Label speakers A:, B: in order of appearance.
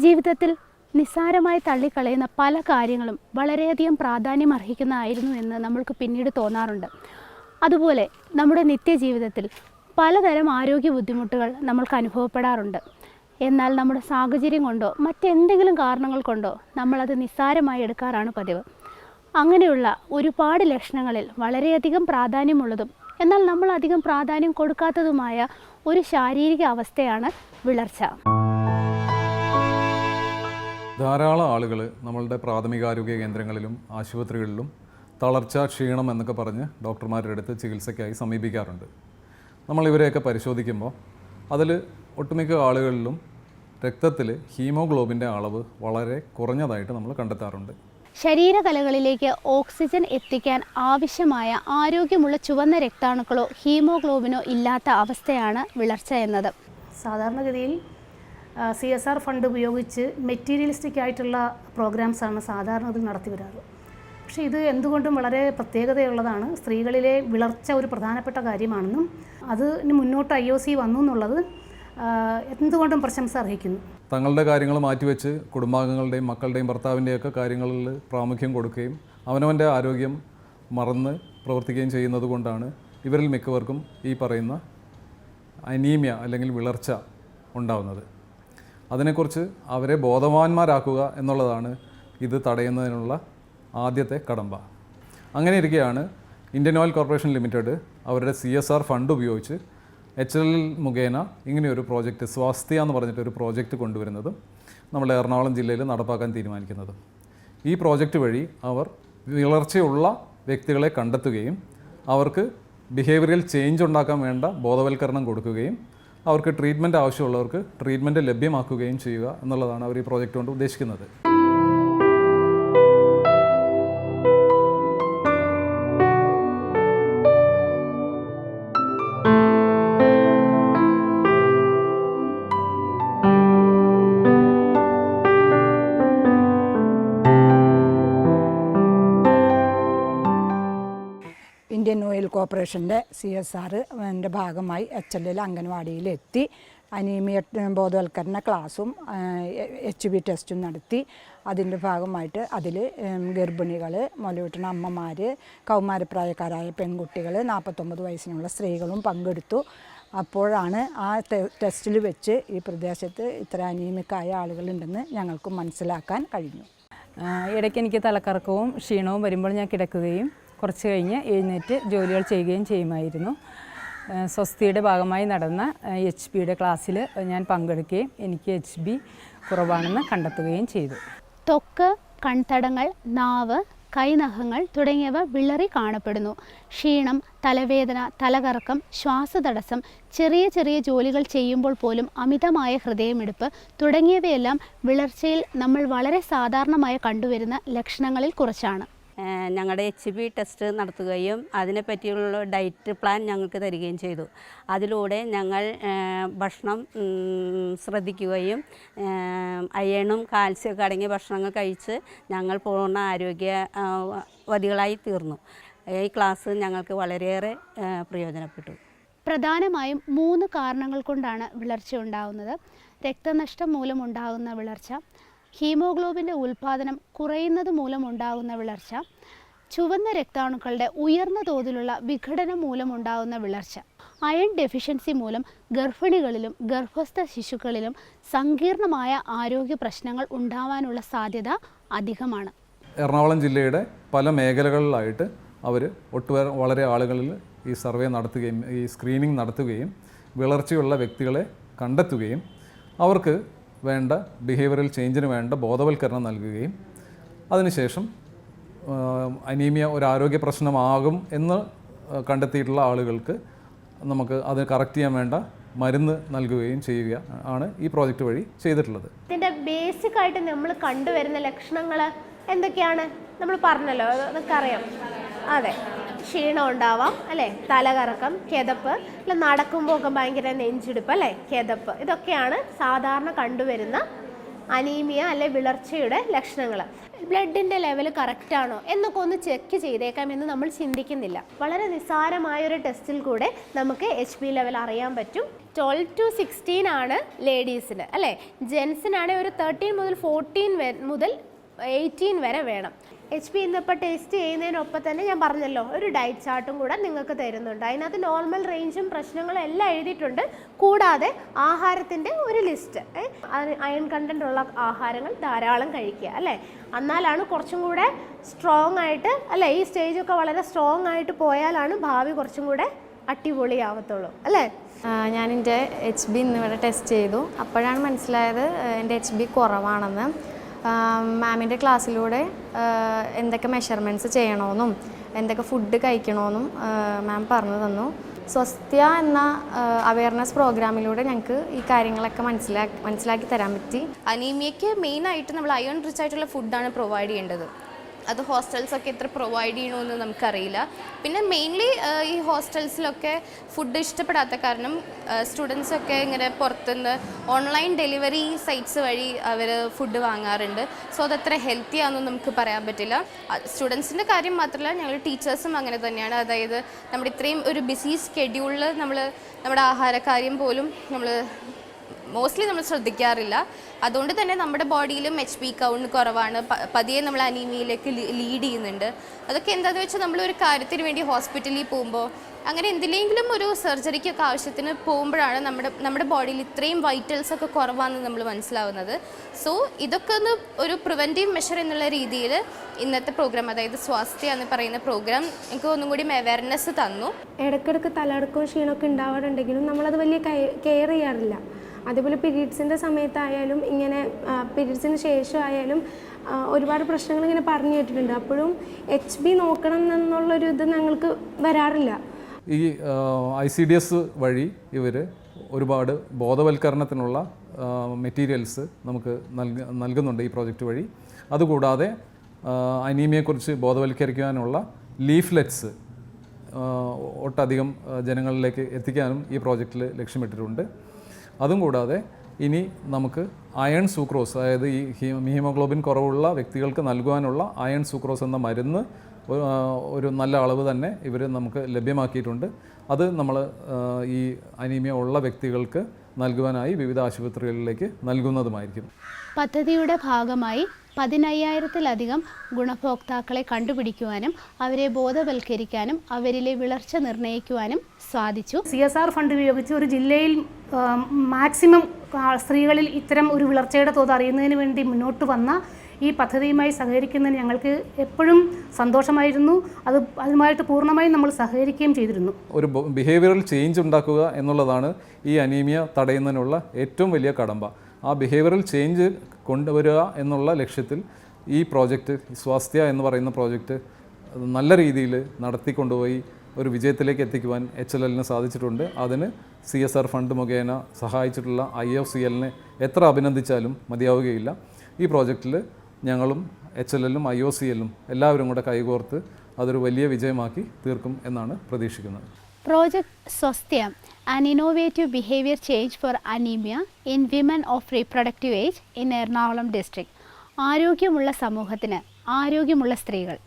A: ജീവിതത്തിൽ നിസ്സാരമായി തള്ളിക്കളയുന്ന പല കാര്യങ്ങളും വളരെയധികം പ്രാധാന്യം അർഹിക്കുന്നതായിരുന്നു എന്ന് നമ്മൾക്ക് പിന്നീട് തോന്നാറുണ്ട്. അതുപോലെ നമ്മുടെ നിത്യജീവിതത്തിൽ പലതരം ആരോഗ്യ ബുദ്ധിമുട്ടുകൾ നമ്മൾക്ക് അനുഭവപ്പെടാറുണ്ട്. എന്നാൽ നമ്മുടെ സാഹചര്യം കൊണ്ടോ മറ്റെന്തെങ്കിലും കാരണങ്ങൾ കൊണ്ടോ നമ്മളത് നിസ്സാരമായി എടുക്കാറാണ് പതിവ്. അങ്ങനെയുള്ള ഒരുപാട് ലക്ഷണങ്ങളിൽ വളരെയധികം പ്രാധാന്യമുള്ളതും എന്നാൽ നമ്മൾ അധികം പ്രാധാന്യം കൊടുക്കാത്തതുമായ ഒരു ശാരീരിക അവസ്ഥയാണ് വിളർച്ച.
B: ധാരാളം ആളുകൾ നമ്മളുടെ പ്രാഥമികാരോഗ്യ കേന്ദ്രങ്ങളിലും ആശുപത്രികളിലും തളർച്ച, ക്ഷീണം എന്നൊക്കെ പറഞ്ഞ് ഡോക്ടർമാരുടെ അടുത്ത് ചികിത്സയ്ക്കായി സമീപിക്കാറുണ്ട്. നമ്മളിവരെയൊക്കെ പരിശോധിക്കുമ്പോൾ അതിൽ ഒട്ടുമിക്ക ആളുകളിലും രക്തത്തിൽ ഹീമോഗ്ലോബിൻ്റെ അളവ് വളരെ കുറഞ്ഞതായിട്ട് നമ്മൾ കണ്ടെത്താറുണ്ട്.
A: ശരീരകലകളിലേക്ക് ഓക്സിജൻ എത്തിക്കാൻ ആവശ്യമായ ആരോഗ്യമുള്ള ചുവന്ന രക്താണുക്കളോ ഹീമോഗ്ലോബിനോ ഇല്ലാത്ത അവസ്ഥയാണ് വിളർച്ച എന്നത്.
C: സാധാരണഗതിയിൽ CSR ഫണ്ട് ഉപയോഗിച്ച് മെറ്റീരിയലിസ്റ്റിക് ആയിട്ടുള്ള പ്രോഗ്രാംസാണ് സാധാരണഗതിയിൽ നടത്തി വരാറ്. പക്ഷേ ഇത് എന്തുകൊണ്ടും വളരെ പ്രത്യേകതയുള്ളതാണ്. സ്ത്രീകളിലെ വിളർച്ച ഒരു പ്രധാനപ്പെട്ട കാര്യമാണെന്നും അതിന് മുന്നോട്ട് IOC വന്നു എന്നുള്ളത് എന്തുകൊണ്ടും പ്രശംസ അർഹിക്കുന്നു.
B: തങ്ങളുടെ കാര്യങ്ങൾ മാറ്റിവെച്ച് കുടുംബാംഗങ്ങളുടെയും മക്കളുടെയും ഭർത്താവിൻ്റെയൊക്കെ കാര്യങ്ങളിൽ പ്രാമുഖ്യം കൊടുക്കുകയും അവനവൻ്റെ ആരോഗ്യം മറന്ന് പ്രവർത്തിക്കുകയും ചെയ്യുന്നത് കൊണ്ടാണ് ഇവരിൽ മിക്കവർക്കും ഈ പറയുന്ന അനീമിയ അല്ലെങ്കിൽ വിളർച്ച ഉണ്ടാവുന്നത്. അതിനെക്കുറിച്ച് അവരെ ബോധവാന്മാരാക്കുക എന്നുള്ളതാണ് ഇത് തടയുന്നതിനുള്ള ആദ്യത്തെ കടമ്പ. അങ്ങനെ ഇരിക്കെയാണ് ഇന്ത്യൻ ഓയിൽ കോർപ്പറേഷൻ ലിമിറ്റഡ് അവരുടെ CSR ഫണ്ട് ഉപയോഗിച്ച് HLL മുഖേന ഇങ്ങനെയൊരു പ്രോജക്റ്റ്, സ്വാസ്ഥ്യ എന്ന് പറഞ്ഞിട്ടൊരു പ്രോജക്റ്റ് കൊണ്ടുവരുന്നതും നമ്മുടെ എറണാകുളം ജില്ലയിൽ നടപ്പാക്കാൻ തീരുമാനിക്കുന്നതും. ഈ പ്രോജക്റ്റ് വഴി അവർ വിളർച്ചയുള്ള വ്യക്തികളെ കണ്ടെത്തുകയും അവർക്ക് ബിഹേവിയറൽ ചേഞ്ച് ഉണ്ടാക്കാൻ വേണ്ട ബോധവൽക്കരണം കൊടുക്കുകയും അവർക്ക് ട്രീറ്റ്മെൻറ്റ് ആവശ്യമുള്ളവർക്ക് ട്രീറ്റ്മെൻറ്റ് ലഭ്യമാക്കുകയും ചെയ്യുക എന്നുള്ളതാണ് അവർ ഈ പ്രോജക്റ്റ് കൊണ്ട് ഉദ്ദേശിക്കുന്നത്.
D: ഇന്ത്യൻ ഓയിൽ കോർപ്പറേഷൻ്റെ CSR ഭാഗമായി HLL അംഗൻവാടിയിലെത്തി അനീമിയ ബോധവൽക്കരണ ക്ലാസ്സും HB ടെസ്റ്റും നടത്തി. അതിൻ്റെ ഭാഗമായിട്ട് അതിൽ ഗർഭിണികൾ, മുലയൂട്ടുന്ന അമ്മമാർ, കൗമാരപ്രായക്കാരായ പെൺകുട്ടികൾ, 49 വയസ്സിനുള്ള സ്ത്രീകളും പങ്കെടുത്തു. അപ്പോഴാണ് ആ ടെസ്റ്റിൽ വെച്ച് ഈ പ്രദേശത്ത് ഇത്ര അനീമിക്കായ ആളുകളുണ്ടെന്ന് ഞങ്ങൾക്ക് മനസ്സിലാക്കാൻ കഴിഞ്ഞു.
E: ഇടയ്ക്ക് എനിക്ക് തലക്കറക്കവും ക്ഷീണവും വരുമ്പോൾ ഞാൻ കിടക്കുകയും കുറച്ച് കഴിഞ്ഞ് എഴുന്നേറ്റ് ജോലികൾ ചെയ്യുകയും ചെയ്യുമായിരുന്നു. സ്വസ്തിയുടെ ഭാഗമായി നടന്ന HBയുടെ ക്ലാസ്സിൽ ഞാൻ പങ്കെടുക്കുകയും എനിക്ക് HB കുറവാണെന്ന് കണ്ടെത്തുകയും ചെയ്തു.
A: ത്വക്ക്, കൺതടങ്ങൾ, നാവ്, കൈനഖങ്ങൾ തുടങ്ങിയവ വിളറി കാണപ്പെടുന്നു. ക്ഷീണം, തലവേദന, തലകറക്കം, ശ്വാസതടസ്സം, ചെറിയ ചെറിയ ജോലികൾ ചെയ്യുമ്പോൾ പോലും അമിതമായ ഹൃദയമിടിപ്പ് തുടങ്ങിയവയെല്ലാം വിളർച്ചയിൽ നമ്മൾ വളരെ സാധാരണമായി കണ്ടുവരുന്ന ലക്ഷണങ്ങളിൽ കുറച്ചാണ്.
F: ഞങ്ങളുടെ HB ടെസ്റ്റ് നടത്തുകയും അതിനെപ്പറ്റിയുള്ള ഡയറ്റ് പ്ലാൻ ഞങ്ങൾക്ക് തരികയും ചെയ്തു. അതിലൂടെ ഞങ്ങൾ ഭക്ഷണം ശ്രദ്ധിക്കുകയും അയണും കാൽസ്യമൊക്കെ അടങ്ങിയ ഭക്ഷണങ്ങൾ കഴിച്ച് ഞങ്ങൾ പൂർണ്ണ ആരോഗ്യവതികളായി തീർന്നു. ഈ ക്ലാസ് ഞങ്ങൾക്ക് വളരെയേറെ പ്രയോജനപ്പെട്ടു.
A: പ്രധാനമായും 3 കാരണങ്ങൾ കൊണ്ടാണ് വിളർച്ച ഉണ്ടാകുന്നത്. രക്തനഷ്ടം മൂലമുണ്ടാകുന്ന വിളർച്ച, ഹീമോഗ്ലോബിൻ്റെ ഉൽപ്പാദനം കുറയുന്നത് മൂലമുണ്ടാകുന്ന വിളർച്ച, ചുവന്ന രക്താണുക്കളുടെ ഉയർന്ന തോതിലുള്ള വിഘടനം മൂലമുണ്ടാകുന്ന വിളർച്ച. അയൺ ഡെഫിഷ്യൻസി മൂലം ഗർഭിണികളിലും ഗർഭസ്ഥ ശിശുക്കളിലും സങ്കീർണമായ ആരോഗ്യ പ്രശ്നങ്ങൾ ഉണ്ടാവാനുള്ള സാധ്യത അധികമാണ്.
B: എറണാകുളം ജില്ലയുടെ പല മേഖലകളിലായിട്ട് അവർ വളരെ ആളുകളിൽ ഈ സർവേ നടത്തുകയും ഈ സ്ക്രീനിങ് നടത്തുകയും വിളർച്ചയുള്ള വ്യക്തികളെ കണ്ടെത്തുകയും അവർക്ക് വേണ്ട ബിഹേവിയറൽ ചേഞ്ചിന് വേണ്ട ബോധവൽക്കരണം നൽകുകയും അതിനുശേഷം അനീമിയ ഒരു ആരോഗ്യ പ്രശ്നമാകും എന്ന് കണ്ടെത്തിയിട്ടുള്ള ആളുകൾക്ക് നമുക്ക് അത് കറക്റ്റ് ചെയ്യാൻ വേണ്ട മരുന്ന് നൽകുകയും ചെയ്യുക ആണ് ഈ പ്രോജക്റ്റ് വഴി ചെയ്തിട്ടുള്ളത്.
G: ഇതിൻ്റെ ബേസിക് ആയിട്ട് നമ്മൾ കണ്ടുവരുന്ന ലക്ഷണങ്ങൾ എന്തൊക്കെയാണ്? നമ്മൾ പറഞ്ഞല്ലോ, അതൊക്കെ അറിയാം. അതെ, ക്ഷീണം ഉണ്ടാവാം അല്ലേ, തലകറക്കം, കിതപ്പ്, അല്ല നടക്കുമ്പോൾ ഒക്കെ ഭയങ്കര നെഞ്ചിടിപ്പ് അല്ലേ, കിതപ്പ്, ഇതൊക്കെയാണ് സാധാരണ കണ്ടുവരുന്ന അനീമിയ അല്ലെ വിളർച്ചയുടെ ലക്ഷണങ്ങൾ. ബ്ലഡിൻ്റെ ലെവൽ കറക്റ്റാണോ എന്നൊക്കെ ഒന്ന് ചെക്ക് ചെയ്തേക്കാമെന്ന് നമ്മൾ ചിന്തിക്കുന്നില്ല. വളരെ നിസ്സാരമായൊരു ടെസ്റ്റിൽ കൂടെ നമുക്ക് HB ലെവൽ അറിയാൻ പറ്റും. 12 to 16 ആണ് ലേഡീസിന് അല്ലേ. ജെൻസിനാണെങ്കിൽ ഒരു 13 മുതൽ 14 മുതൽ 18 വരെ വേണം. HB ഇന്നിപ്പോൾ ടെസ്റ്റ് ചെയ്യുന്നതിനൊപ്പം തന്നെ ഞാൻ പറഞ്ഞല്ലോ ഒരു ഡയറ്റ് ചാർട്ടും കൂടെ നിങ്ങൾക്ക് തരുന്നുണ്ട്. അതിനകത്ത് നോർമൽ റേഞ്ചും പ്രശ്നങ്ങളും എല്ലാം എഴുതിയിട്ടുണ്ട്. കൂടാതെ ആഹാരത്തിൻ്റെ ഒരു ലിസ്റ്റ്, അയൺ കണ്ടൻ്റ് ഉള്ള ആഹാരങ്ങൾ ധാരാളം കഴിക്കുക അല്ലേ. എന്നാലാണ് കുറച്ചും കൂടെ സ്ട്രോങ് ആയിട്ട് അല്ലേ, ഈ സ്റ്റേജൊക്കെ വളരെ സ്ട്രോങ് ആയിട്ട് പോയാലാണ് ഭാവി കുറച്ചും കൂടെ അടിപൊളിയാവത്തുള്ളൂ അല്ലേ.
H: ഞാൻ എൻ്റെ HB ഇന്നിവിടെ ടെസ്റ്റ് ചെയ്തു. അപ്പോഴാണ് മനസ്സിലായത് എൻ്റെ HB കുറവാണെന്ന്. മാമിൻ്റെ ക്ലാസ്സിലൂടെ എന്തൊക്കെ മെഷർമെൻറ്റ്സ് ചെയ്യണമെന്നും എന്തൊക്കെ ഫുഡ് കഴിക്കണമെന്നും മാം പറഞ്ഞു തന്നു. സ്വസ്ത്യ എന്ന അവയർനെസ് പ്രോഗ്രാമിലൂടെ ഞങ്ങൾക്ക് ഈ കാര്യങ്ങളൊക്കെ മനസ്സിലാക്കി തരാൻ പറ്റി.
I: അനീമിയയ്ക്ക് മെയിനായിട്ട് നമ്മൾ അയൺ റിച്ച് ആയിട്ടുള്ള ഫുഡാണ് പ്രൊവൈഡ് ചെയ്യേണ്ടത്. അത് ഹോസ്റ്റൽസൊക്കെ എത്ര പ്രൊവൈഡ് ചെയ്യണമെന്ന് നമുക്കറിയില്ല. പിന്നെ മെയിൻലി ഈ ഹോസ്റ്റൽസിലൊക്കെ ഫുഡ് ഇഷ്ടപ്പെടാത്ത കാരണം സ്റ്റുഡൻസൊക്കെ ഇങ്ങനെ പുറത്തുനിന്ന് ഓൺലൈൻ ഡെലിവറി സൈറ്റ്സ് വഴി അവർ ഫുഡ് വാങ്ങാറുണ്ട്. സോ അതത്ര ഹെൽത്തി ആണെന്ന് നമുക്ക് പറയാൻ പറ്റില്ല. സ്റ്റുഡൻസിൻ്റെ കാര്യം മാത്രമല്ല, ഞങ്ങൾ ടീച്ചേഴ്സും അങ്ങനെ തന്നെയാണ്. അതായത് നമ്മുടെ ഇത്രയും ഒരു ബിസി സ്കെഡ്യൂളിൽ നമ്മുടെ ആഹാരക്കാര്യം പോലും മോസ്റ്റ്ലി നമ്മൾ ശ്രദ്ധിക്കാറില്ല. അതുകൊണ്ട് തന്നെ നമ്മുടെ ബോഡിയിലും HB കൗണ്ട് കുറവാണ്. പതിയെ നമ്മൾ അനീമിയയിലേക്ക് ലീഡ് ചെയ്യുന്നുണ്ട്. അതൊക്കെ എന്താണെന്ന് വെച്ചാൽ നമ്മളൊരു കാര്യത്തിന് വേണ്ടി ഹോസ്പിറ്റലിൽ പോകുമ്പോൾ അങ്ങനെ എന്തിലെങ്കിലും ഒരു സർജറിക്കൊക്കെ ആവശ്യത്തിന് പോകുമ്പോഴാണ് നമ്മുടെ ബോഡിയിൽ ഇത്രയും വൈറ്റൽസൊക്കെ കുറവാണെന്ന് നമ്മൾ മനസ്സിലാവുന്നത്. സോ ഇതൊക്കെ ഒന്ന് ഒരു പ്രിവെൻറ്റീവ് മെഷർ എന്നുള്ള രീതിയിൽ ഇന്നത്തെ പ്രോഗ്രാം, അതായത് സ്വാസ്ഥ്യ എന്ന് പറയുന്ന പ്രോഗ്രാം എനിക്ക് ഒന്നും കൂടി അവയർനെസ് തന്നു.
J: ഇടയ്ക്കിടയ്ക്ക് തലകറക്കവും ക്ഷീണമൊക്കെ ഉണ്ടാവാറുണ്ടെങ്കിലും നമ്മളത് വലിയ കെയർ ചെയ്യാറില്ല. അതേപോലെ പീരീഡ്സിൻ്റെ സമയത്തായാലും ഇങ്ങനെ പീരീഡ്സിന് ശേഷമായാലും ഒരുപാട് പ്രശ്നങ്ങൾ ഇങ്ങനെ പറഞ്ഞു കേട്ടിട്ടുണ്ട്. അപ്പോഴും HB നോക്കണം എന്നുള്ളൊരു ഇത് ഞങ്ങൾക്ക് വരാറില്ല.
B: ഈ ICDS വഴി ഇവർ ഒരുപാട് ബോധവൽക്കരണത്തിനുള്ള മെറ്റീരിയൽസ് നമുക്ക് നൽകുന്നുണ്ട് ഈ പ്രോജക്റ്റ് വഴി. അതുകൂടാതെ അനീമിയയെക്കുറിച്ച് ബോധവൽക്കരിക്കാനുള്ള ലീഫ്ലെറ്റ്സ് ഒട്ടധികം ജനങ്ങളിലേക്ക് എത്തിക്കാനും ഈ പ്രോജക്റ്റിൽ ലക്ഷ്യമിട്ടിട്ടുണ്ട്. അതും കൂടാതെ ഇനി നമുക്ക് അയൺ സൂക്രോസ്, അതായത് ഈ ഹീമോഗ്ലോബിൻ കുറവുള്ള വ്യക്തികൾക്ക് നൽകുവാനുള്ള അയൺ സൂക്രോസ് എന്ന മരുന്ന് ഒരു നല്ല അളവ് തന്നെ ഇവർ നമുക്ക് ലഭ്യമാക്കിയിട്ടുണ്ട്. അത് നമ്മൾ ഈ അനീമിയ ഉള്ള വ്യക്തികൾക്ക് നൽകുവാനായി വിവിധ ആശുപത്രികളിലേക്ക് നൽകുന്നതുമായിരിക്കും.
A: പദ്ധതിയുടെ ഭാഗമായി 15,000-ലധികം ഗുണഭോക്താക്കളെ കണ്ടുപിടിക്കുവാനും അവരെ ബോധവൽക്കരിക്കാനും അവരിലെ വിളർച്ച നിർണ്ണയിക്കുവാനും സാധിച്ചു.
C: CSR ഫണ്ട് ഉപയോഗിച്ച് ഒരു ജില്ലയിൽ മാക്സിമം സ്ത്രീകളിൽ ഇത്തരം ഒരു വിളർച്ചയുടെ തോത് അറിയുന്നതിന് വേണ്ടി മുന്നോട്ട് വന്ന ഈ പദ്ധതിയുമായി സഹകരിക്കുന്നതിന് ഞങ്ങൾക്ക് എപ്പോഴും സന്തോഷമായിരുന്നു. അതുമായിട്ട് പൂർണ്ണമായും നമ്മൾ സഹകരിക്കുകയും ചെയ്തിരുന്നു.
B: ഒരു ബിഹേവിയറൽ ചേഞ്ച് ഉണ്ടാക്കുക എന്നുള്ളതാണ് ഈ അനീമിയ തടയുന്നതിനുള്ള ഏറ്റവും വലിയ കടമ്പ. ആ ബിഹേവിയറൽ ചേഞ്ച് കൊണ്ടുവരിക എന്നുള്ള ലക്ഷ്യത്തിൽ ഈ പ്രോജക്റ്റ്, സ്വാസ്ഥ്യ എന്ന് പറയുന്ന പ്രോജക്റ്റ് നല്ല രീതിയിൽ നടത്തിക്കൊണ്ടുപോയി ഒരു വിജയത്തിലേക്ക് എത്തിക്കുവാൻ HLLന് സാധിച്ചിട്ടുണ്ട്. അതിന് CSR ഫണ്ട് മുഖേന സഹായിച്ചിട്ടുള്ള IOCLനെ എത്ര അഭിനന്ദിച്ചാലും മതിയാവുകയില്ല. ഈ പ്രോജക്റ്റിൽ ഞങ്ങളും HLLും IOCLും എല്ലാവരും കൂടെ കൈകോർത്ത് അതൊരു വലിയ വിജയമാക്കി തീർക്കും എന്നാണ് പ്രതീക്ഷിക്കുന്നത്.
A: Project Swasthya, an innovative behavior change for anemia in women of reproductive age in Ernakulam district. ആരോഗ്യമുള്ള സമൂഹത്തിന് ആരോഗ്യമുള്ള സ്ത്രീകൾ.